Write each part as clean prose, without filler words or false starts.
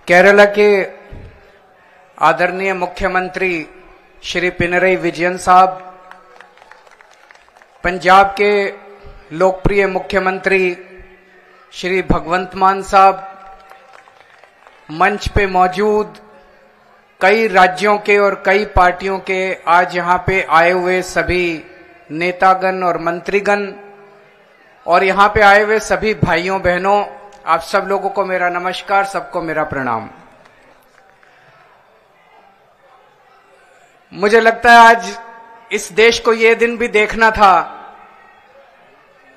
केरला के आदरणीय मुख्यमंत्री श्री पिनरई विजयन साहब, पंजाब के लोकप्रिय मुख्यमंत्री श्री भगवंत मान साहब, मंच पे मौजूद कई राज्यों के और कई पार्टियों के आज यहां पे आए हुए सभी नेतागण और मंत्रीगण और यहां पे आए हुए सभी भाइयों बहनों, आप सब लोगों को मेरा नमस्कार, सबको मेरा प्रणाम। मुझे लगता है आज इस देश को ये दिन भी देखना था।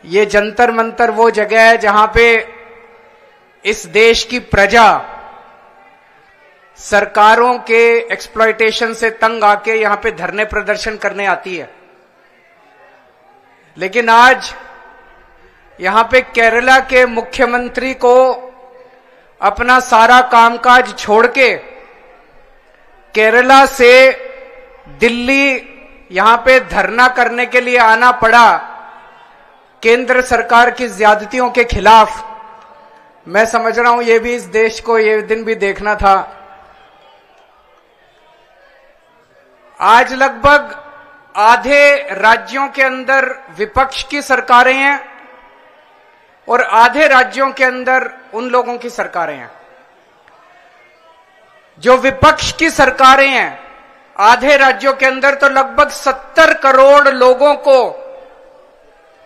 ये जंतर मंतर वो जगह है जहां पे इस देश की प्रजा सरकारों के एक्सप्लॉयटेशन से तंग आके यहां पे धरने प्रदर्शन करने आती है, लेकिन आज यहां पे केरला के मुख्यमंत्री को अपना सारा कामकाज छोड़ के केरला से दिल्ली यहां पे धरना करने के लिए आना पड़ा केंद्र सरकार की ज्यादतियों के खिलाफ। मैं समझ रहा हूं ये भी इस देश को ये दिन भी देखना था। आज लगभग आधे राज्यों के अंदर विपक्ष की सरकारें हैं और आधे राज्यों के अंदर उन लोगों की सरकारें हैं। जो विपक्ष की सरकारें हैं आधे राज्यों के अंदर, तो लगभग 70 करोड़ लोगों को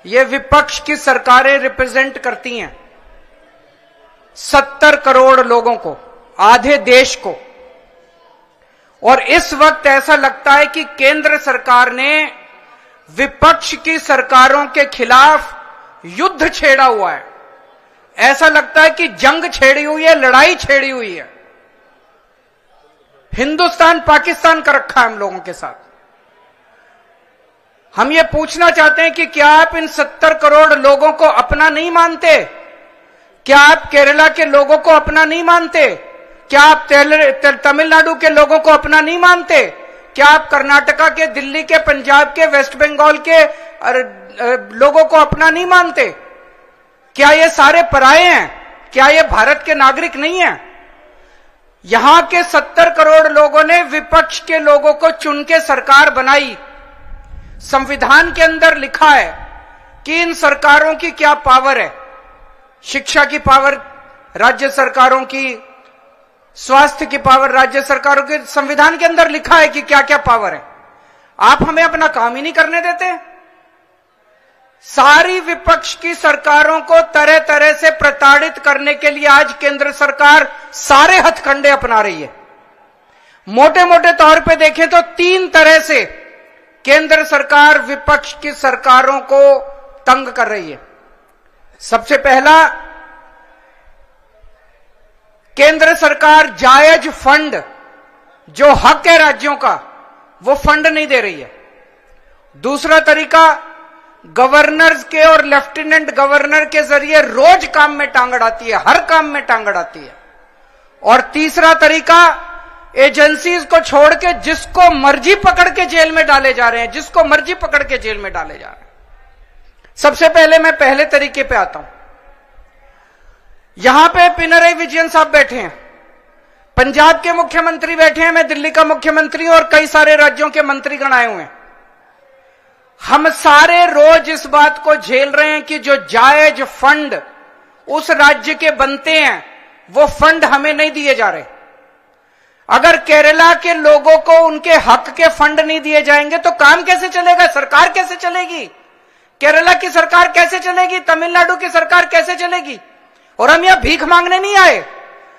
ये विपक्ष की सरकारें रिप्रेजेंट करती हैं। 70 करोड़ लोगों को, आधे देश को। और इस वक्त ऐसा लगता है कि केंद्र सरकार ने विपक्ष की सरकारों के खिलाफ युद्ध छेड़ा हुआ है। ऐसा लगता है कि जंग छेड़ी हुई है, लड़ाई छेड़ी हुई है। हिंदुस्तान पाकिस्तान का रखा है हम लोगों के साथ। हम ये पूछना चाहते हैं कि क्या आप इन 70 करोड़ लोगों को अपना नहीं मानते? क्या आप केरला के लोगों को अपना नहीं मानते? क्या आप तमिलनाडु के लोगों को अपना नहीं मानते? क्या आप कर्नाटका के, दिल्ली के, पंजाब के, वेस्ट बंगाल के लोगों को अपना नहीं मानते? क्या ये सारे पराये हैं? क्या ये भारत के नागरिक नहीं हैं? यहां के 70 करोड़ लोगों ने विपक्ष के लोगों को चुन के सरकार बनाई। संविधान के अंदर लिखा है कि इन सरकारों की क्या पावर है। शिक्षा की पावर राज्य सरकारों की, स्वास्थ्य की पावर राज्य सरकारों की। संविधान के अंदर लिखा है कि क्या क्या पावर है। आप हमें अपना काम ही नहीं करने देते। सारी विपक्ष की सरकारों को तरह तरह से प्रताड़ित करने के लिए आज केंद्र सरकार सारे हथकंडे अपना रही है। मोटे मोटे तौर पे देखें तो 3 तरह से केंद्र सरकार विपक्ष की सरकारों को तंग कर रही है। सबसे पहला, केंद्र सरकार जायज फंड, जो हक है राज्यों का, वो फंड नहीं दे रही है। दूसरा तरीका, गवर्नर्स के और लेफ्टिनेंट गवर्नर के जरिए रोज काम में टांग अड़ाती है, हर काम में टांग अड़ाती है। और तीसरा तरीका, एजेंसीज को छोड़ के जिसको मर्जी पकड़ के जेल में डाले जा रहे हैं, जिसको मर्जी पकड़ के जेल में डाले जा रहे हैं। सबसे पहले मैं पहले तरीके पे आता हूं। यहां पे पिनरई विजयन साहब बैठे हैं, पंजाब के मुख्यमंत्री बैठे हैं, मैं दिल्ली का मुख्यमंत्री और कई सारे राज्यों के मंत्रीगण आए हुए हैं। हम सारे रोज इस बात को झेल रहे हैं कि जो जायज फंड उस राज्य के बनते हैं वो फंड हमें नहीं दिए जा रहे। अगर केरला के लोगों को उनके हक के फंड नहीं दिए जाएंगे तो काम कैसे चलेगा? सरकार कैसे चलेगी? केरला की सरकार कैसे चलेगी? तमिलनाडु की सरकार कैसे चलेगी? और हम यहां भीख मांगने नहीं आए।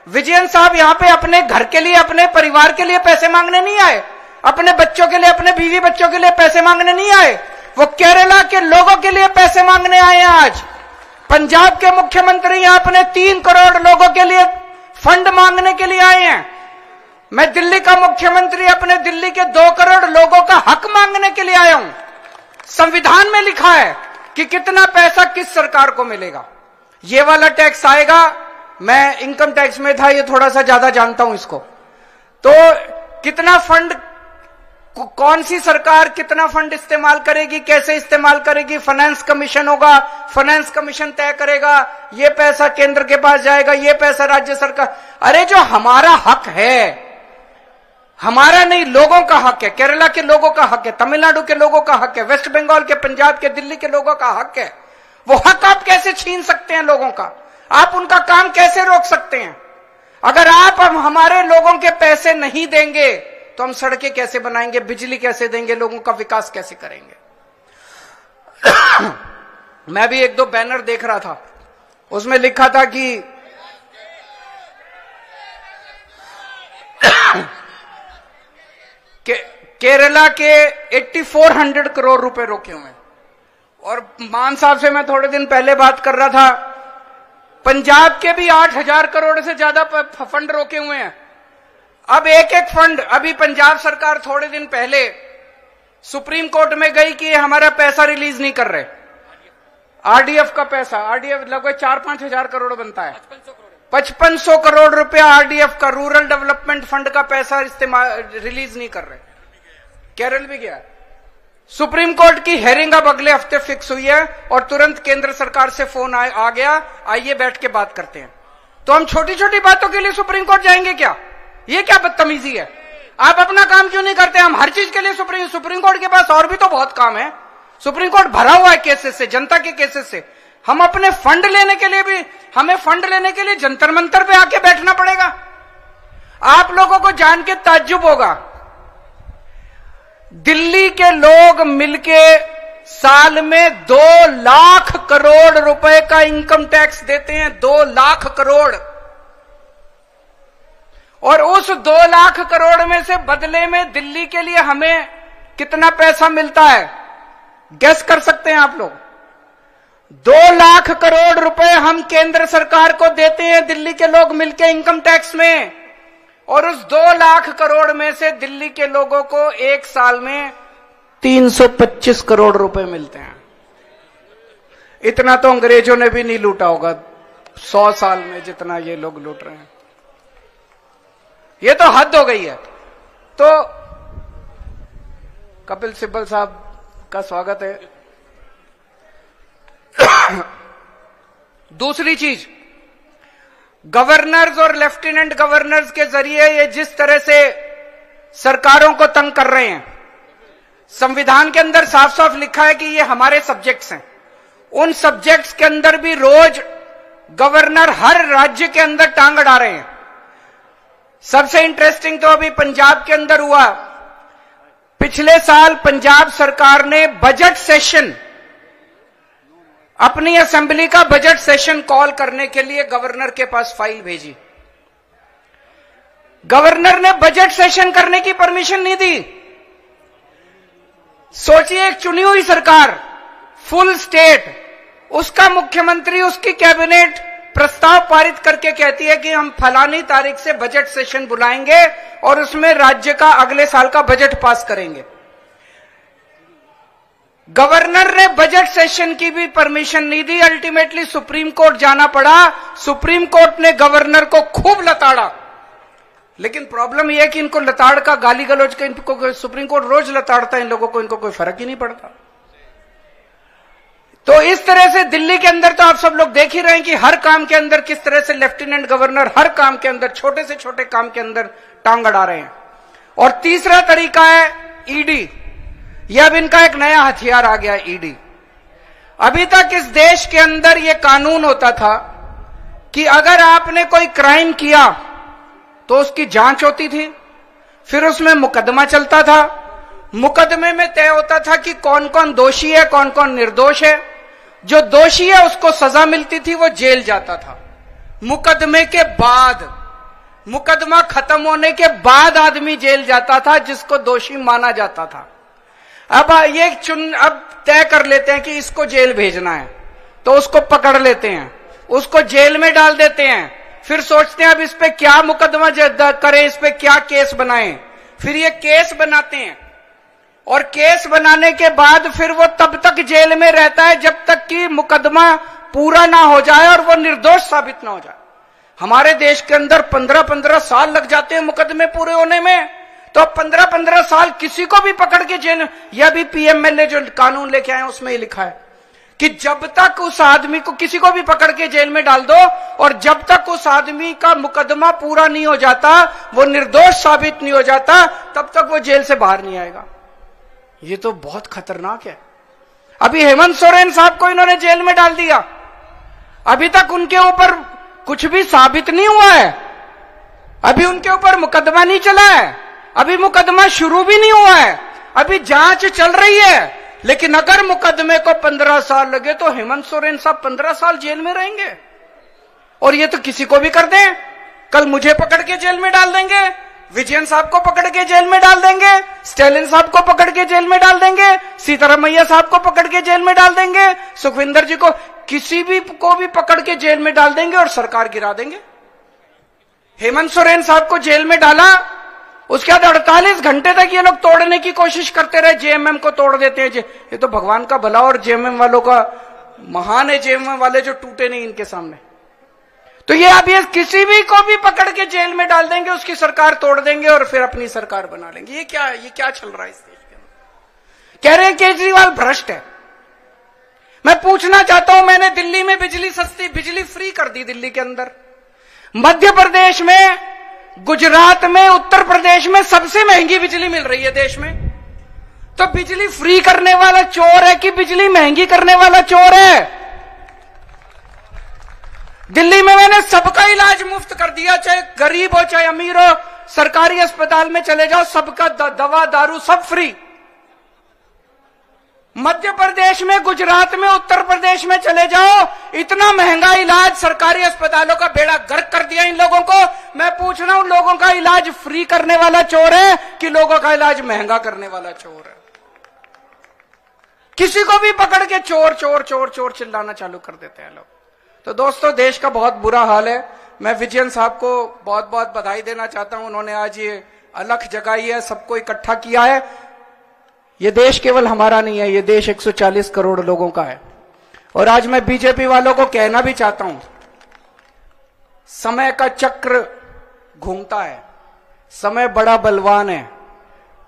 विजयन साहब यहां पे अपने घर के लिए, अपने परिवार के लिए पैसे मांगने नहीं आए, अपने बच्चों के लिए, अपने बीवी बच्चों के लिए पैसे मांगने नहीं आए। वो केरला के लोगों के लिए पैसे मांगने आए हैं। आज पंजाब के मुख्यमंत्री यहां अपने 3 करोड़ लोगों के लिए फंड मांगने के लिए आए हैं। मैं दिल्ली का मुख्यमंत्री अपने दिल्ली के 2 करोड़ लोगों का हक मांगने के लिए आया हूं। संविधान में लिखा है कि कितना पैसा किस सरकार को मिलेगा। ये वाला टैक्स आएगा, मैं इनकम टैक्स में था, ये थोड़ा सा ज्यादा जानता हूं इसको। तो कितना फंड कौन सी सरकार कितना फंड इस्तेमाल करेगी, कैसे इस्तेमाल करेगी, फाइनेंस कमीशन होगा, फाइनेंस कमीशन तय करेगा, ये पैसा केंद्र के पास जाएगा, ये पैसा राज्य सरकार। अरे जो हमारा हक है, हमारा नहीं, लोगों का हक है, केरला के लोगों का हक है, तमिलनाडु के लोगों का हक है, वेस्ट बंगाल के, पंजाब के, दिल्ली के लोगों का हक है, वो हक आप कैसे छीन सकते हैं लोगों का? आप उनका काम कैसे रोक सकते हैं? अगर आप हमारे लोगों के पैसे नहीं देंगे तो हम सड़कें कैसे बनाएंगे, बिजली कैसे देंगे, लोगों का विकास कैसे करेंगे? मैं भी एक दो बैनर देख रहा था, उसमें लिखा था कि केरला के 8400 करोड़ रुपए रोके हुए हैं। और मान साहब से मैं थोड़े दिन पहले बात कर रहा था, पंजाब के भी 8000 करोड़ से ज्यादा फंड रोके हुए हैं। अब एक एक फंड, अभी पंजाब सरकार थोड़े दिन पहले सुप्रीम कोर्ट में गई कि हमारा पैसा रिलीज नहीं कर रहे, आरडीएफ का पैसा, आरडीएफ लगभग 4-5 हजार करोड़ बनता है, 5500 करोड़ रुपया आरडीएफ का, रूरल डेवलपमेंट फंड का पैसा इस्तेमाल रिलीज नहीं कर रहे। केरल भी गया, सुप्रीम कोर्ट की हेयरिंग अब अगले हफ्ते फिक्स हुई है और तुरंत केंद्र सरकार से फोन आ गया, आइए बैठ के बात करते हैं। तो हम छोटी छोटी बातों के लिए सुप्रीम कोर्ट जाएंगे क्या? ये क्या बदतमीजी है? आप अपना काम क्यों नहीं करते? हम हर चीज के लिए सुप्रीम कोर्ट के पास और भी तो बहुत काम है। सुप्रीम कोर्ट भरा हुआ है केसेस से, जनता के केसेस से। हम अपने फंड लेने के लिए भी, हमें फंड लेने के लिए जंतर मंतर पे आके बैठना पड़ेगा। आप लोगों को जान के ताज्जुब होगा, दिल्ली के लोग मिलके साल में 2 लाख करोड़ रुपए का इनकम टैक्स देते हैं, 2 लाख करोड़। और उस 2 लाख करोड़ में से बदले में दिल्ली के लिए हमें कितना पैसा मिलता है, गेस कर सकते हैं आप लोग? 2 लाख करोड़ रुपए हम केंद्र सरकार को देते हैं दिल्ली के लोग मिलके इनकम टैक्स में, और उस 2 लाख करोड़ में से दिल्ली के लोगों को एक साल में 325 करोड़ रुपए मिलते हैं। इतना तो अंग्रेजों ने भी नहीं लूटा होगा 100 साल में जितना ये लोग लूट रहे हैं। ये तो हद हो गई है। तो कपिल सिब्बल साहब का स्वागत है। दूसरी चीज, गवर्नर्स और लेफ्टिनेंट गवर्नर्स के जरिए ये जिस तरह से सरकारों को तंग कर रहे हैं, संविधान के अंदर साफ साफ लिखा है कि ये हमारे सब्जेक्ट्स हैं। उन सब्जेक्ट्स के अंदर भी रोज गवर्नर हर राज्य के अंदर टांग अड़ा रहे हैं। सबसे इंटरेस्टिंग तो अभी पंजाब के अंदर हुआ। पिछले साल पंजाब सरकार ने बजट सेशन, अपनी असेंबली का बजट सेशन कॉल करने के लिए गवर्नर के पास फाइल भेजी। गवर्नर ने बजट सेशन करने की परमिशन नहीं दी। सोचिए, एक चुनी हुई सरकार, फुल स्टेट, उसका मुख्यमंत्री, उसकी कैबिनेट प्रस्ताव पारित करके कहती है कि हम फलानी तारीख से बजट सेशन बुलाएंगे और उसमें राज्य का अगले साल का बजट पास करेंगे। गवर्नर ने बजट सेशन की भी परमिशन नहीं दी। अल्टीमेटली सुप्रीम कोर्ट जाना पड़ा। सुप्रीम कोर्ट ने गवर्नर को खूब लताड़ा। लेकिन प्रॉब्लम यह है कि इनको लताड़ का, गाली गलौज का, इनको सुप्रीम कोर्ट रोज लताड़ता है इन लोगों को, इनको कोई फर्क ही नहीं पड़ता। तो इस तरह से दिल्ली के अंदर तो आप सब लोग देख ही रहे हैं कि हर काम के अंदर किस तरह से लेफ्टिनेंट गवर्नर हर काम के अंदर, छोटे से छोटे काम के अंदर टांग अड़ा रहे हैं। और तीसरा तरीका है ईडी। यह अब इनका एक नया हथियार आ गया, ईडी। अभी तक इस देश के अंदर यह कानून होता था कि अगर आपने कोई क्राइम किया तो उसकी जांच होती थी, फिर उसमें मुकदमा चलता था। मुकदमे में तय होता था कि कौन कौन दोषी है, कौन कौन निर्दोष है। जो दोषी है उसको सजा मिलती थी, वो जेल जाता था। मुकदमे के बाद, मुकदमा खत्म होने के बाद आदमी जेल जाता था जिसको दोषी माना जाता था। अब ये अब तय कर लेते हैं कि इसको जेल भेजना है, तो उसको पकड़ लेते हैं, उसको जेल में डाल देते हैं। फिर सोचते हैं अब इस पे क्या मुकदमा करें, इस पे क्या केस बनाएं। फिर ये केस बनाते हैं और केस बनाने के बाद फिर वो तब तक जेल में रहता है जब तक कि मुकदमा पूरा ना हो जाए और वो निर्दोष साबित ना हो जाए। हमारे देश के अंदर 15-15 साल लग जाते हैं मुकदमे पूरे होने में। तो 15-15 साल किसी को भी पकड़ के जेल, यह भी पीएमएलए जो कानून लेके आए उसमें ही लिखा है कि जब तक उस आदमी को, किसी को भी पकड़ के जेल में डाल दो और जब तक उस आदमी का मुकदमा पूरा नहीं हो जाता, वो निर्दोष साबित नहीं हो जाता, तब तक वो जेल से बाहर नहीं आएगा। ये तो बहुत खतरनाक है। अभी हेमंत सोरेन साहब को इन्होंने जेल में डाल दिया, अभी तक उनके ऊपर कुछ भी साबित नहीं हुआ है, अभी उनके ऊपर मुकदमा नहीं चला है, अभी मुकदमा शुरू भी नहीं हुआ है, अभी जांच चल रही है। लेकिन अगर मुकदमे को 15 साल लगे तो हेमंत सोरेन साहब 15 साल जेल में रहेंगे। और ये तो किसी को भी कर दें, कल मुझे पकड़ के जेल में डाल देंगे, विजयन साहब को पकड़ के जेल में डाल देंगे, स्टालिन साहब को पकड़ के जेल में डाल देंगे, सीतारामैया साहब को पकड़ के जेल में डाल देंगे, सुखविंदर जी को, किसी भी को भी पकड़ के जेल में डाल देंगे और सरकार गिरा देंगे। हेमंत सोरेन साहब को जेल में डाला, उसके बाद 48 घंटे तक ये लोग तोड़ने की कोशिश करते रहे, जेएमएम को तोड़ देते हैं। ये तो भगवान का भला और जेएमएम वालों का महान है, जेएमएम वाले जो टूटे नहीं इनके सामने। तो ये अब ये किसी भी को भी पकड़ के जेल में डाल देंगे, उसकी सरकार तोड़ देंगे और फिर अपनी सरकार बना लेंगे। ये क्या है? ये क्या चल रहा है इस देश के अंदर? कह रहे हैं केजरीवाल भ्रष्ट है। मैं पूछना चाहता हूं, मैंने दिल्ली में बिजली सस्ती, बिजली फ्री कर दी दिल्ली के अंदर, मध्य प्रदेश में, गुजरात में, उत्तर प्रदेश में सबसे महंगी बिजली मिल रही है देश में। तो बिजली फ्री करने वाला चोर है कि बिजली महंगी करने वाला चोर है? दिल्ली में मैंने सबका इलाज मुफ्त कर दिया, चाहे गरीब हो चाहे अमीर हो, सरकारी अस्पताल में चले जाओ, सबका दवा दारू सब फ्री। मध्य प्रदेश में, गुजरात में, उत्तर प्रदेश में चले जाओ, इतना महंगा इलाज, सरकारी अस्पतालों का बेड़ा गर्क कर दिया इन लोगों को। मैं पूछ रहा हूं, लोगों का इलाज फ्री करने वाला चोर है कि लोगों का इलाज महंगा करने वाला चोर है? किसी को भी पकड़ के चोर चोर चोर चोर चिल्लाना चालू कर देते हैं लोग। तो दोस्तों, देश का बहुत बुरा हाल है। मैं विजयन साहब को बहुत बहुत बधाई देना चाहता हूं, उन्होंने आज ये अलख जगाई है, सबको इकट्ठा किया है। ये देश केवल हमारा नहीं है, ये देश 140 करोड़ लोगों का है। और आज मैं बीजेपी वालों को कहना भी चाहता हूं, समय का चक्र घूमता है, समय बड़ा बलवान है,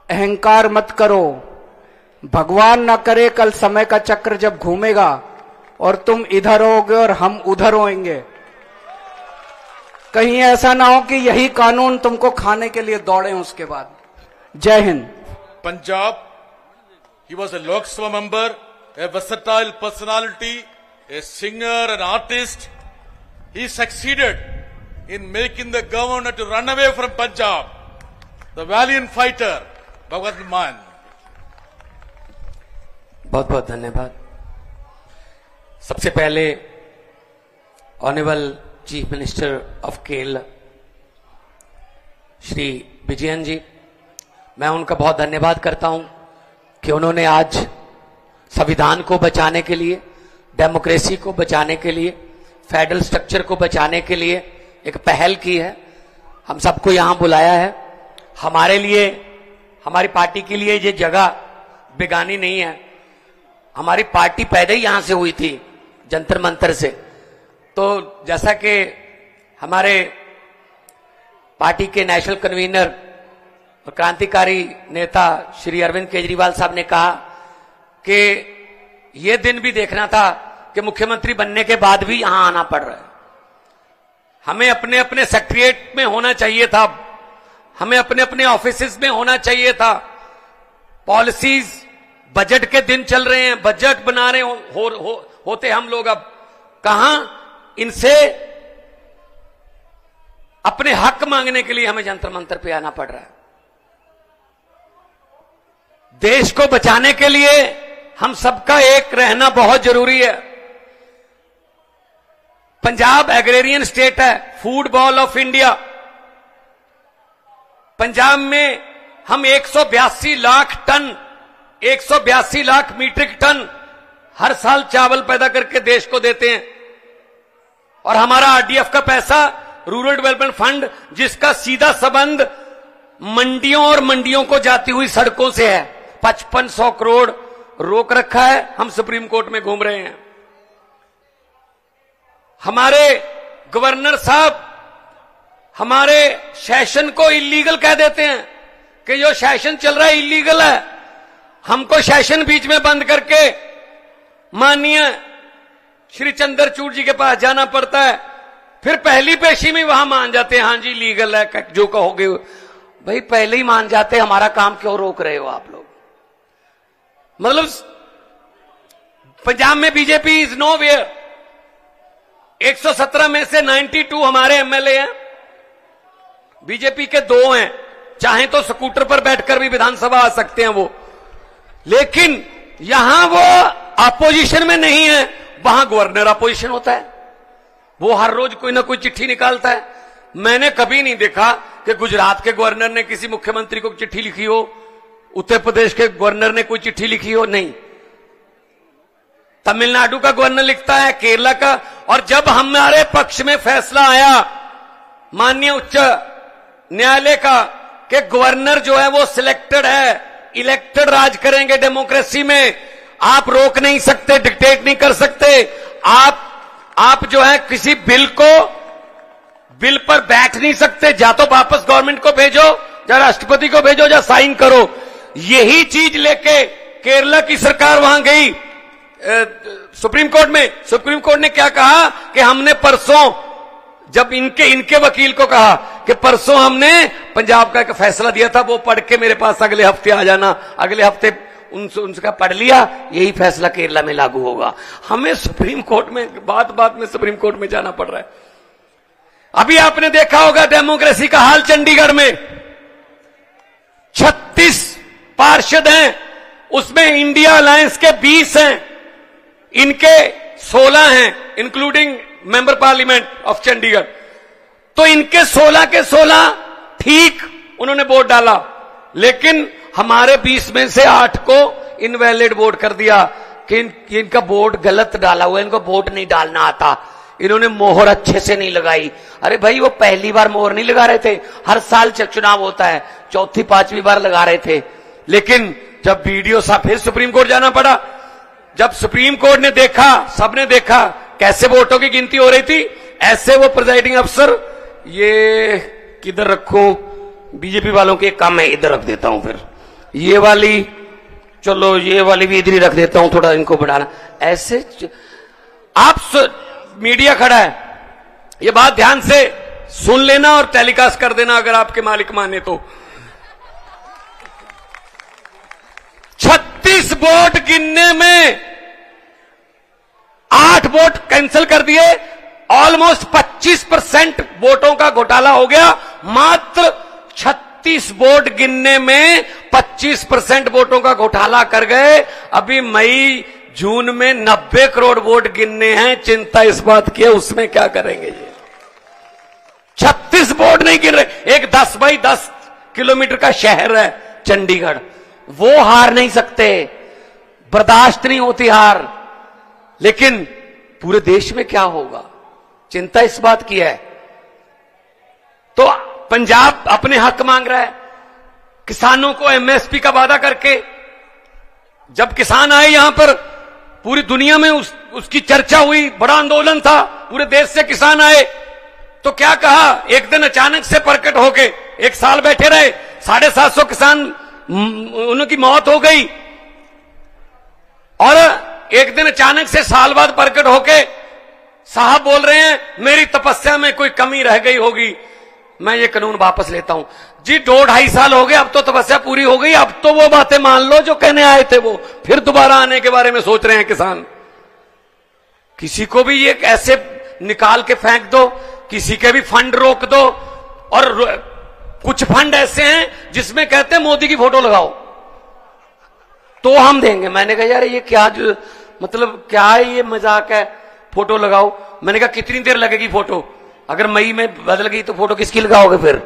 अहंकार मत करो। भगवान ना करे कल समय का चक्र जब घूमेगा और तुम इधर होगे और हम उधर होंगे, कहीं ऐसा ना हो कि यही कानून तुमको खाने के लिए दौड़े उसके बाद। जय Hind. Punjab, he was a Lok Sabha member, a versatile personality, a singer, an artist. He succeeded in making the governor to run away from Punjab. The valiant fighter, Bhagwat Maan. बहुत बहुत धन्यवाद। सबसे पहले honourable chief minister of Kerala Shri Vijayan ji, मैं उनका बहुत धन्यवाद करता हूं कि उन्होंने आज संविधान को बचाने के लिए, डेमोक्रेसी को बचाने के लिए, फेडरल स्ट्रक्चर को बचाने के लिए एक पहल की है। हम सबको यहां बुलाया है। हमारे लिए, हमारी पार्टी के लिए ये जगह बेगानी नहीं है। हमारी पार्टी पैदा ही यहां से हुई थी, जंतर मंतर से। तो जैसा कि हमारे पार्टी के नेशनल कन्वीनर और क्रांतिकारी नेता श्री अरविंद केजरीवाल साहब ने कहा कि यह दिन भी देखना था कि मुख्यमंत्री बनने के बाद भी यहां आना पड़ रहा है। हमें अपने अपने सेक्रेटरिएट में होना चाहिए था, हमें अपने अपने ऑफिसेज में होना चाहिए था। पॉलिसीज, बजट के दिन चल रहे हैं, बजट बना रहे होते हम लोग। अब कहां इनसे अपने हक मांगने के लिए हमें जंतर मंतर पे आना पड़ रहा है। देश को बचाने के लिए हम सबका एक रहना बहुत जरूरी है। पंजाब एग्रेरियन स्टेट है, food bowl of India. Punjab में हम 182 lakh ton, 182 lakh metric ton हर साल चावल पैदा करके देश को देते हैं। और हमारा आरडीएफ का पैसा, रूरल डेवलपमेंट फंड, जिसका सीधा संबंध मंडियों और मंडियों को जाती हुई सड़कों से है, 5500 करोड़ रोक रखा है। हम सुप्रीम कोर्ट में घूम रहे हैं। हमारे गवर्नर साहब हमारे सेशन को इलीगल कह देते हैं, कि जो सेशन चल रहा है इलीगल है, हमको सेशन बीच में बंद करके माननीय श्री चंद्रचूड़ जी के पास जाना पड़ता है, फिर पहली पेशी में वहां मान जाते हैं हाँ जी लीगल है, जो कहोगे। भाई पहले ही मान जाते, हमारा काम क्यों रोक रहे हो आप लोग? मतलब पंजाब में बीजेपी इज नो वेयर। 117 में से 92 हमारे एमएलए हैं, बीजेपी के 2 हैं। चाहे तो स्कूटर पर बैठकर भी विधानसभा आ सकते हैं वो, लेकिन यहां वो अपोजिशन में नहीं है, वहां गवर्नर अपोजिशन होता है। वो हर रोज कोई ना कोई चिट्ठी निकालता है। मैंने कभी नहीं देखा कि गुजरात के गवर्नर ने किसी मुख्यमंत्री को चिट्ठी लिखी हो, उत्तर प्रदेश के गवर्नर ने कोई चिट्ठी लिखी हो, नहीं। तमिलनाडु का गवर्नर लिखता है, केरला का। और जब हमारे पक्ष में फैसला आया माननीय उच्च न्यायालय का कि गवर्नर जो है वो सिलेक्टेड है, इलेक्टेड राज करेंगे डेमोक्रेसी में, आप रोक नहीं सकते, डिक्टेट नहीं कर सकते, आप जो है किसी बिल पर बैठ नहीं सकते, या तो वापस गवर्नमेंट को भेजो या राष्ट्रपति को भेजो या साइन करो। यही चीज लेके केरला की सरकार वहां गई सुप्रीम कोर्ट में। सुप्रीम कोर्ट ने क्या कहा कि हमने परसों, जब इनके वकील को कहा कि परसों हमने पंजाब का एक फैसला दिया था, वो पढ़ के मेरे पास अगले हफ्ते आ जाना। अगले हफ्ते उनका पढ़ लिया, यही फैसला केरला में लागू होगा। हमें सुप्रीम कोर्ट में बात में सुप्रीम कोर्ट में जाना पड़ रहा है। अभी आपने देखा होगा डेमोक्रेसी का हाल चंडीगढ़ में। 36 पार्षद हैं, उसमें इंडिया अलायंस के 20 हैं, इनके 16 हैं, including member parliament of Chandigarh. तो इनके 16 के 16 ठीक उन्होंने वोट डाला, लेकिन हमारे 20 में से 8 को इनवैलिड वोट कर दिया कि इनका वोट गलत डाला हुआ, इनको वोट नहीं डालना आता, इन्होंने मोहर अच्छे से नहीं लगाई। अरे भाई वो पहली बार मोहर नहीं लगा रहे थे, हर साल चुनाव होता है, चौथी 5वीं बार लगा रहे थे। लेकिन जब वीडियो साहब फिर सुप्रीम कोर्ट जाना पड़ा। जब सुप्रीम कोर्ट ने देखा, सबने देखा कैसे वोटों की गिनती हो रही थी, ऐसे वो प्रिजाइडिंग अफसर, ये किधर रखूं, बीजेपी वालों के काम है, इधर रख देता हूं, फिर ये वाली, चलो ये वाली भी इधर ही रख देता हूं, थोड़ा इनको बढ़ाना। ऐसे आप मीडिया खड़ा है, ये बात ध्यान से सुन लेना और टेलीकास्ट कर देना अगर आपके मालिक माने तो। 36 वोट गिनने में 8 वोट कैंसिल कर दिए, ऑलमोस्ट 25% वोटों का घोटाला हो गया। मात्र 36 वोट गिनने में 25% वोटों का घोटाला कर गए। अभी मई जून में 90 करोड़ वोट गिनने हैं, चिंता इस बात की है उसमें क्या करेंगे ये। 36 वोट नहीं गिन रहे। एक 10 बाई 10 किलोमीटर का शहर है चंडीगढ़, वो हार नहीं सकते, बर्दाश्त नहीं होती हार। लेकिन पूरे देश में क्या होगा, चिंता इस बात की है। तो पंजाब अपने हक मांग रहा है, किसानों को एमएसपी का वादा करके। जब किसान आए यहां पर, पूरी दुनिया में उसकी चर्चा हुई, बड़ा आंदोलन था, पूरे देश से किसान आए। तो क्या कहा, एक दिन अचानक से प्रकट होके, एक साल बैठे रहे, 750 किसान उनकी मौत हो गई। और एक दिन अचानक से साल बाद प्रकट होके साहब बोल रहे हैं मेरी तपस्या में कोई कमी रह गई होगी, मैं ये कानून वापस लेता हूं। जी 2-2.5 साल हो गए, अब तो तपस्या पूरी हो गई, अब तो वो बातें मान लो जो कहने आए थे, वो फिर दोबारा आने के बारे में सोच रहे हैं किसान। किसी को भी ये ऐसे निकाल के फेंक दो, किसी के भी फंड रोक दो। और कुछ फंड ऐसे हैं जिसमें कहते हैं मोदी की फोटो लगाओ तो हम देंगे। मैंने कहा यार ये क्या, मतलब क्या है ये, मजाक है, फोटो लगाओ। मैंने कहा कितनी देर लगेगी फोटो, अगर मई में बदल गई तो फोटो किसकी लगाओगे फिर।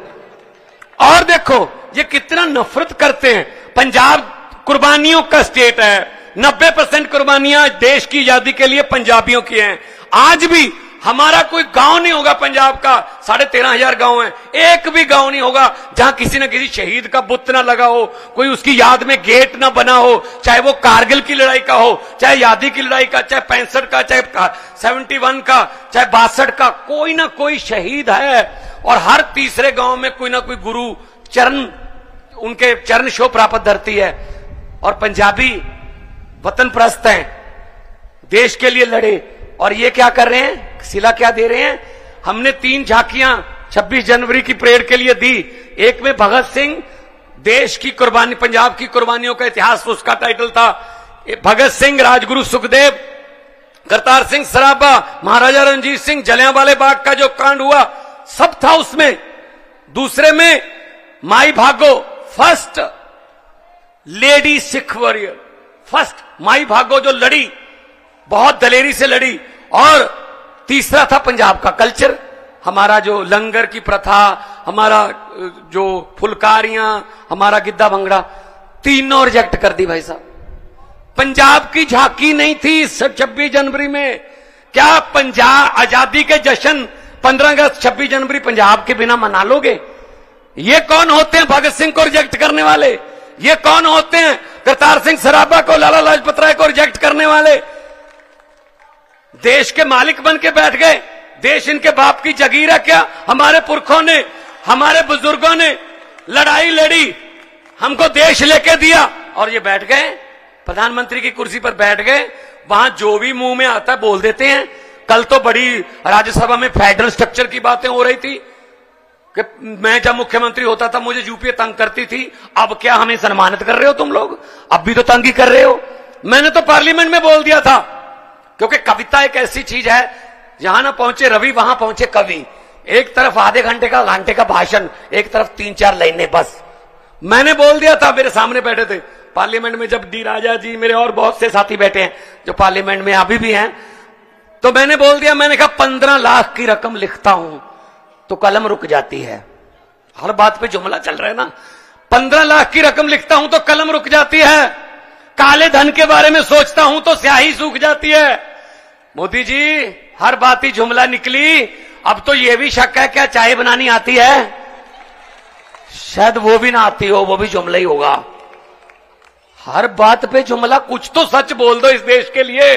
और देखो ये कितना नफरत करते हैं। पंजाब कुर्बानियों का स्टेट है, 90% कुर्बानियां देश की आजादी के लिए पंजाबियों की हैं। आज भी हमारा कोई गांव नहीं होगा पंजाब का, 13,500 गांव हैं, एक भी गांव नहीं होगा जहां किसी न किसी शहीद का बुत ना लगा हो, कोई उसकी याद में गेट ना बना हो, चाहे वो कारगिल की लड़ाई का हो, चाहे आजादी की लड़ाई का, चाहे 65 का, चाहे 71 का, चाहे 62 का, कोई ना कोई शहीद है। और हर तीसरे गांव में कोई ना कोई गुरु चरण उनके चरण छो प्राप्त धरती है। और पंजाबी वतन प्रस्त हैं, देश के लिए लड़े, और ये क्या कर रहे हैं, सिला क्या दे रहे हैं। हमने 3 झांकियां 26 जनवरी की परेड के लिए दी। एक में भगत सिंह, देश की कुर्बानी, पंजाब की कुर्बानियों का इतिहास, उसका टाइटल था। भगत सिंह, राजगुरु सुखदेव, करतार सिंह सराभा, महाराजा रणजीत सिंह, जलियांवाले बाग का जो कांड हुआ, सब था उसमें। दूसरे में माई भागो, first lady Sikh warrior, first my भागो जो लड़ी, बहुत दलेरी से लड़ी। और तीसरा था पंजाब का कल्चर, हमारा जो लंगर की प्रथा, हमारा जो फुलकारियां, हमारा गिद्दा भंगड़ा, तीनों रिजेक्ट कर दी भाई साहब। पंजाब की झांकी नहीं थी 26 जनवरी में। क्या पंजाब आजादी के जश्न 15 अगस्त 26 जनवरी पंजाब के बिना मना लोगे? ये कौन होते हैं भगत सिंह को रिजेक्ट करने वाले? ये कौन होते हैं करतार सिंह सराभा को, लाला लाजपत राय को रिजेक्ट करने वाले? देश के मालिक बन के बैठ गए। देश इनके बाप की जगीर है क्या? हमारे पुरखों ने, हमारे बुजुर्गों ने लड़ाई लड़ी, हमको देश लेके दिया, और ये बैठ गए प्रधानमंत्री की कुर्सी पर बैठ गए। वहां जो भी मुंह में आता है बोल देते हैं। कल तो बड़ी राज्यसभा में फेडरल स्ट्रक्चर की बातें हो रही थी कि मैं जब मुख्यमंत्री होता था मुझे यूपीए तंग करती थी, अब क्या हमें सम्मानित कर रहे हो तुम लोग? अब भी तो तंग ही कर रहे हो। मैंने तो पार्लियामेंट में बोल दिया था, क्योंकि कविता एक ऐसी चीज है, जहां ना पहुंचे रवि वहां पहुंचे कवि। एक तरफ आधे घंटे का भाषण, एक तरफ 3-4 लाइनें बस। मैंने बोल दिया था, मेरे सामने बैठे थे पार्लियामेंट में, जब डी राजा जी, मेरे और बहुत से साथी बैठे हैं जो पार्लियामेंट में अभी भी हैं, तो मैंने बोल दिया, मैंने कहा 15 लाख की रकम लिखता हूं तो कलम रुक जाती है। हर बात पे जुमला चल रहा है ना। 15 लाख की रकम लिखता हूं तो कलम रुक जाती है। काले धन के बारे में सोचता हूं तो स्याही सूख जाती है। मोदी जी, हर बात ही जुमला निकली। अब तो यह भी शक है क्या चाय बनानी आती है? शायद वो भी ना आती हो, वो भी जुमला ही होगा। हर बात पे जुमला। कुछ तो सच बोल दो इस देश के लिए,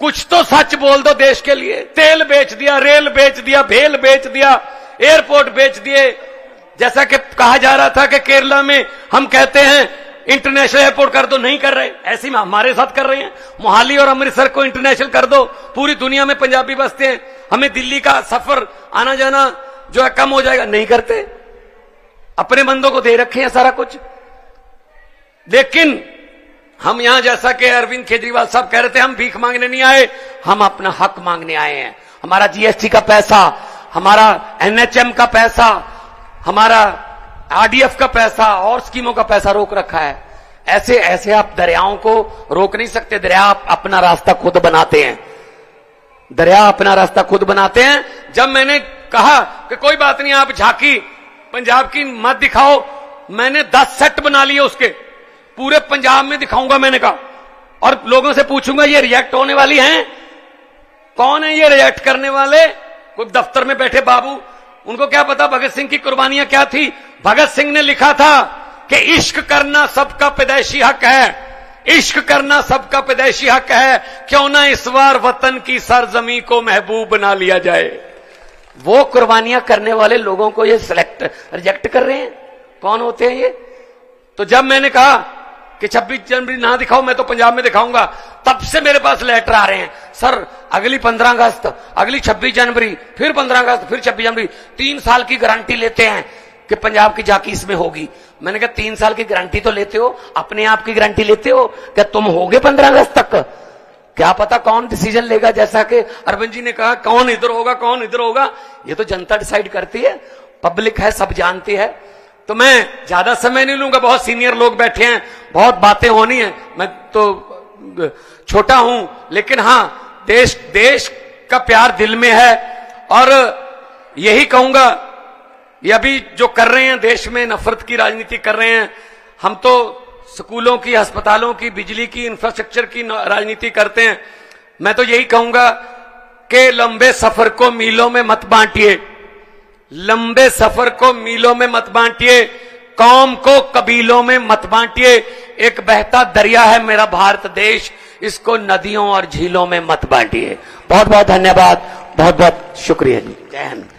कुछ तो सच बोल दो देश के लिए। तेल बेच दिया, रेल बेच दिया, भेल बेच दिया, एयरपोर्ट बेच दिए। जैसा कि कहा जा रहा था कि केरला में हम कहते हैं इंटरनेशनल एयरपोर्ट कर दो, नहीं कर रहे, ऐसी में हमारे साथ कर रहे हैं। मोहाली और अमृतसर को इंटरनेशनल कर दो, पूरी दुनिया में पंजाबी बसते हैं, हमें दिल्ली का सफर आना जाना जो है कम हो जाएगा, नहीं करते। अपने बंदों को दे रखे हैं सारा कुछ। लेकिन हम यहां, जैसा कि अरविंद केजरीवाल साहब कह रहे थे, हम भीख मांगने नहीं आए, हम अपना हक मांगने आए हैं। हमारा जीएसटी का पैसा, हमारा एनएचएम का पैसा, हमारा आरडीएफ का पैसा और स्कीमों का पैसा रोक रखा है। ऐसे ऐसे आप दरियाओं को रोक नहीं सकते। दरिया अपना रास्ता खुद बनाते हैं, दरिया अपना रास्ता खुद बनाते हैं। जब मैंने कहा कि कोई बात नहीं, आप झांकी पंजाब की मत दिखाओ, मैंने 10 सेट बना लिए उसके, पूरे पंजाब में दिखाऊंगा मैंने कहा, और लोगों से पूछूंगा ये रिएक्ट होने वाली हैं? कौन है ये रिएक्ट करने वाले? कोई दफ्तर में बैठे बाबू, उनको क्या पता भगत सिंह की कुर्बानियां क्या थी? भगत सिंह ने लिखा था कि इश्क करना सबका पैदाइशी हक है, इश्क करना सबका पैदाइशी हक है, क्यों ना इस बार वतन की सरजमी को महबूब बना लिया जाए। वो कुर्बानियां करने वाले लोगों को ये रिजेक्ट कर रहे हैं। कौन होते हैं ये? तो जब मैंने कहा कि 26 जनवरी ना दिखाओ, मैं तो पंजाब में दिखाऊंगा, तब से मेरे पास लेटर आ रहे हैं, सर अगली 15 अगस्त, अगली 26 जनवरी, फिर 15 अगस्त, फिर 26 जनवरी, 3 साल की गारंटी लेते हैं कि पंजाब की झांकी इसमें होगी। मैंने कहा 3 साल की गारंटी तो लेते हो, अपने आप की गारंटी लेते हो क्या तुम होगे 15 अगस्त तक? क्या पता कौन डिसीजन लेगा? जैसा कि अरविंद जी ने कहा, कौन इधर होगा, कौन इधर होगा, ये तो जनता डिसाइड करती है, पब्लिक है, सब जानती है। तो मैं ज्यादा समय नहीं लूंगा, बहुत सीनियर लोग बैठे हैं, बहुत बातें होनी है, मैं तो छोटा हूं, लेकिन हां, देश का प्यार दिल में है। और यही कहूंगा, ये अभी जो कर रहे हैं देश में, नफरत की राजनीति कर रहे हैं। हम तो स्कूलों की, अस्पतालों की, बिजली की, इंफ्रास्ट्रक्चर की राजनीति करते हैं। मैं तो यही कहूंगा कि लंबे सफर को मीलों में मत बांटिए, लंबे सफर को मीलों में मत बांटिए, कौम को कबीलों में मत बांटिए। एक बहता दरिया है मेरा भारत देश, इसको नदियों और झीलों में मत बांटिए। बहुत बहुत धन्यवाद, बहुत बहुत शुक्रिया जी। जय हिंद।